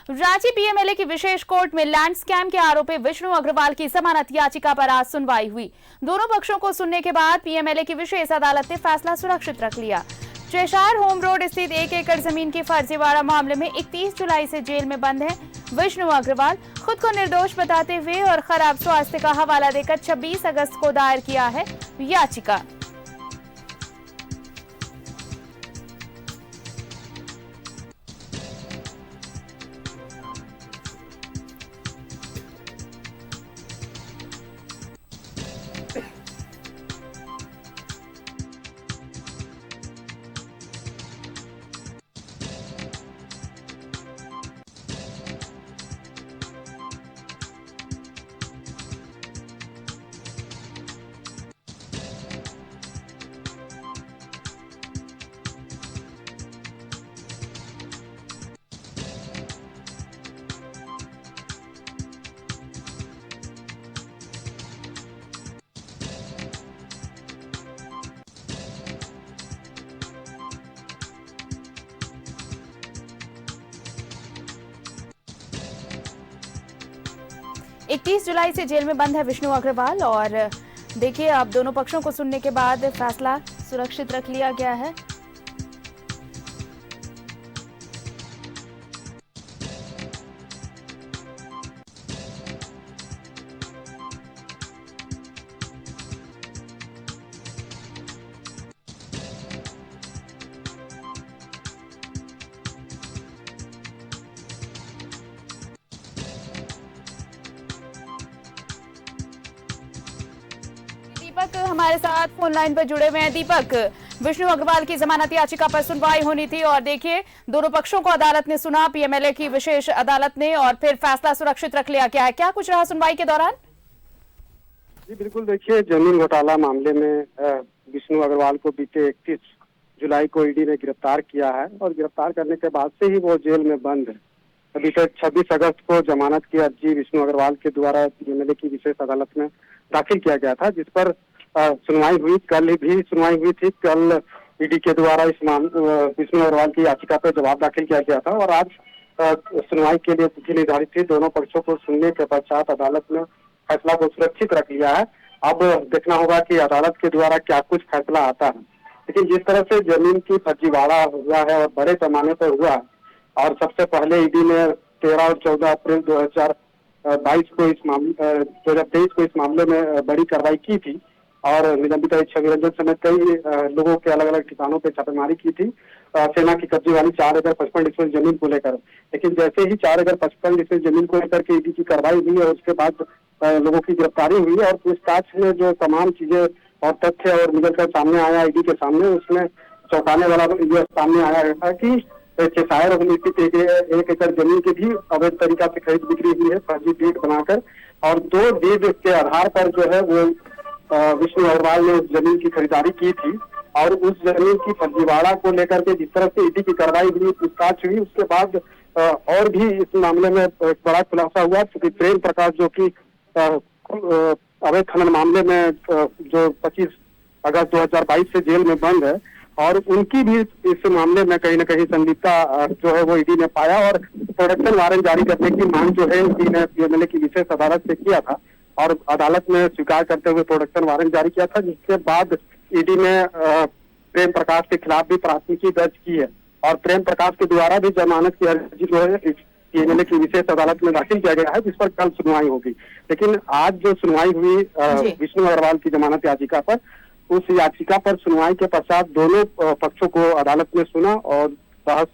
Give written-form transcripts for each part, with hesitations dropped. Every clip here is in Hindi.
रांची पीएमएलए की विशेष कोर्ट में लैंड स्कैम के आरोपी विष्णु अग्रवाल की जमानत याचिका पर आज सुनवाई हुई। दोनों पक्षों को सुनने के बाद पीएमएलए की विशेष अदालत ने फैसला सुरक्षित रख लिया। चेशार होम रोड स्थित 1 एकड़ जमीन के फर्जीवाड़ा मामले में 31 जुलाई से जेल में बंद है विष्णु अग्रवाल। खुद को निर्दोष बताते हुए और खराब स्वास्थ्य का हवाला देकर 26 अगस्त को दायर किया है याचिका। इकतीस जुलाई से जेल में बंद है विष्णु अग्रवाल और देखिए अब दोनों पक्षों को सुनने के बाद फैसला सुरक्षित रख लिया गया है। दीपक हमारे साथ फोन लाइन पर जुड़े हुए हैं। दीपक, विष्णु अग्रवाल की जमानत याचिका पर सुनवाई होनी थी और देखिए दोनों पक्षों को अदालत ने सुना, पीएमएलए की विशेष अदालत ने, और फिर फैसला सुरक्षित रख लिया। क्या है, क्या कुछ रहा सुनवाई के दौरान? जी बिल्कुल, देखिए जमीन घोटाला मामले में विष्णु अग्रवाल को बीते 31 जुलाई को ईडी ने गिरफ्तार किया है और गिरफ्तार करने के बाद से ही वो जेल में बंद है। अभी तक 26 अगस्त को जमानत की अर्जी विष्णु अग्रवाल के द्वारा पीएमएलए की विशेष अदालत में दाखिल किया गया था, जिस पर सुनवाई हुई। कल भी सुनवाई हुई थी। कल ईडी के द्वारा इस विष्णु अग्रवाल की याचिका पर जवाब दाखिल किया गया था और आज सुनवाई के लिए तिथि निर्धारित थी। दोनों पक्षों को सुनने के पश्चात अदालत ने फैसला को सुरक्षित रख लिया है। अब देखना होगा कि अदालत के द्वारा क्या कुछ फैसला आता है। लेकिन जिस तरह से जमीन की फर्जीवाड़ा हुआ है और बड़े पैमाने पर हुआ, और सबसे पहले ईडी ने 13 और 14 अप्रैल 2022 को इस मामले 2023 को इस मामले में बड़ी कार्रवाई की थी और निलंबित छवि रंजन समेत कई लोगों के अलग अलग ठिकानों पे छापेमारी की थी सेना की कब्जे वाली 4 एकड़ 55 डिसमिल जमीन को लेकर। लेकिन जैसे ही 4 एकड़ 55 डिसमिल जमीन को लेकर के ईडी की कार्रवाई हुई और उसके बाद लोगों की गिरफ्तारी हुई और पूछताछ में जो तमाम चीजें और तथ्य और निकल कर सामने आया ईडी के सामने, उसमें चौंकाने वाला ये सामने आया था कि चेशायर होम स्थित 1 एकड़ जमीन की भी अवैध तरीका से खरीद बिक्री हुई है, फर्जी डीड बनाकर, और 2 डीड के आधार पर जो है वो विष्णु अग्रवाल ने उस जमीन की खरीदारी की थी। और उस जमीन की फर्जीवाड़ा को लेकर के जिस तरह से ईडी की कार्रवाई हुई, पूछताछ हुई, उसके बाद और भी इस मामले में एक बड़ा खुलासा हुआ, क्योंकि प्रेम प्रकाश जो कि अवैध खनन मामले में जो 25 अगस्त 2022 से जेल में बंद है, और उनकी भी इस मामले में कहीं न कहीं संलिप्तता जो है वो ईडी ने पाया और प्रोडक्शन वारंट जारी करने की मांग जो है ईडी ने पीएमएलए की विशेष अदालत से किया था और अदालत ने स्वीकार करते हुए प्रोडक्शन वारंट जारी किया था, जिसके बाद ईडी ने प्रेम प्रकाश के खिलाफ भी प्राथमिकी दर्ज की है और प्रेम प्रकाश के द्वारा भी जमानत की अर्जी जो है पीएमएलए की विशेष अदालत में दाखिल किया गया है, जिस पर कल सुनवाई होगी। लेकिन आज जो सुनवाई हुई विष्णु अग्रवाल की जमानत याचिका पर, उस याचिका पर सुनवाई के पश्चात दोनों पक्षों को अदालत ने सुना और बहस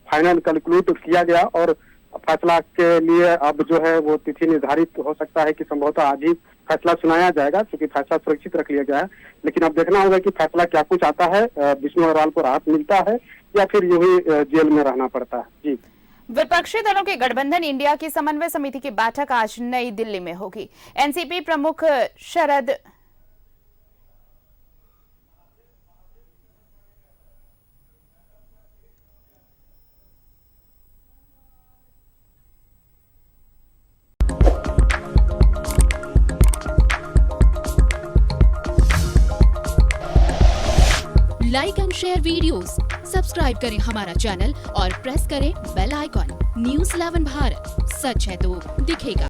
फाइनल कंक्लूड किया गया और फैसला के लिए अब जो है वो तिथि निर्धारित हो सकता है कि संभवतः आज ही फैसला सुनाया जाएगा, क्योंकि फैसला सुरक्षित रख लिया गया है। लेकिन अब देखना होगा कि फैसला क्या कुछ आता है, विष्णु अग्रवाल को राहत मिलता है या फिर यूं ही जेल में रहना पड़ता है। जी, विपक्षी दलों के गठबंधन इंडिया की समन्वय समिति की बैठक आज नई दिल्ली में होगी। एनसीपी प्रमुख Sharad like and share videos, subscribe करें हमारा चैनल और प्रेस करें बेल आइकॉन। न्यूज़ 11 भारत, सच है तो दिखेगा।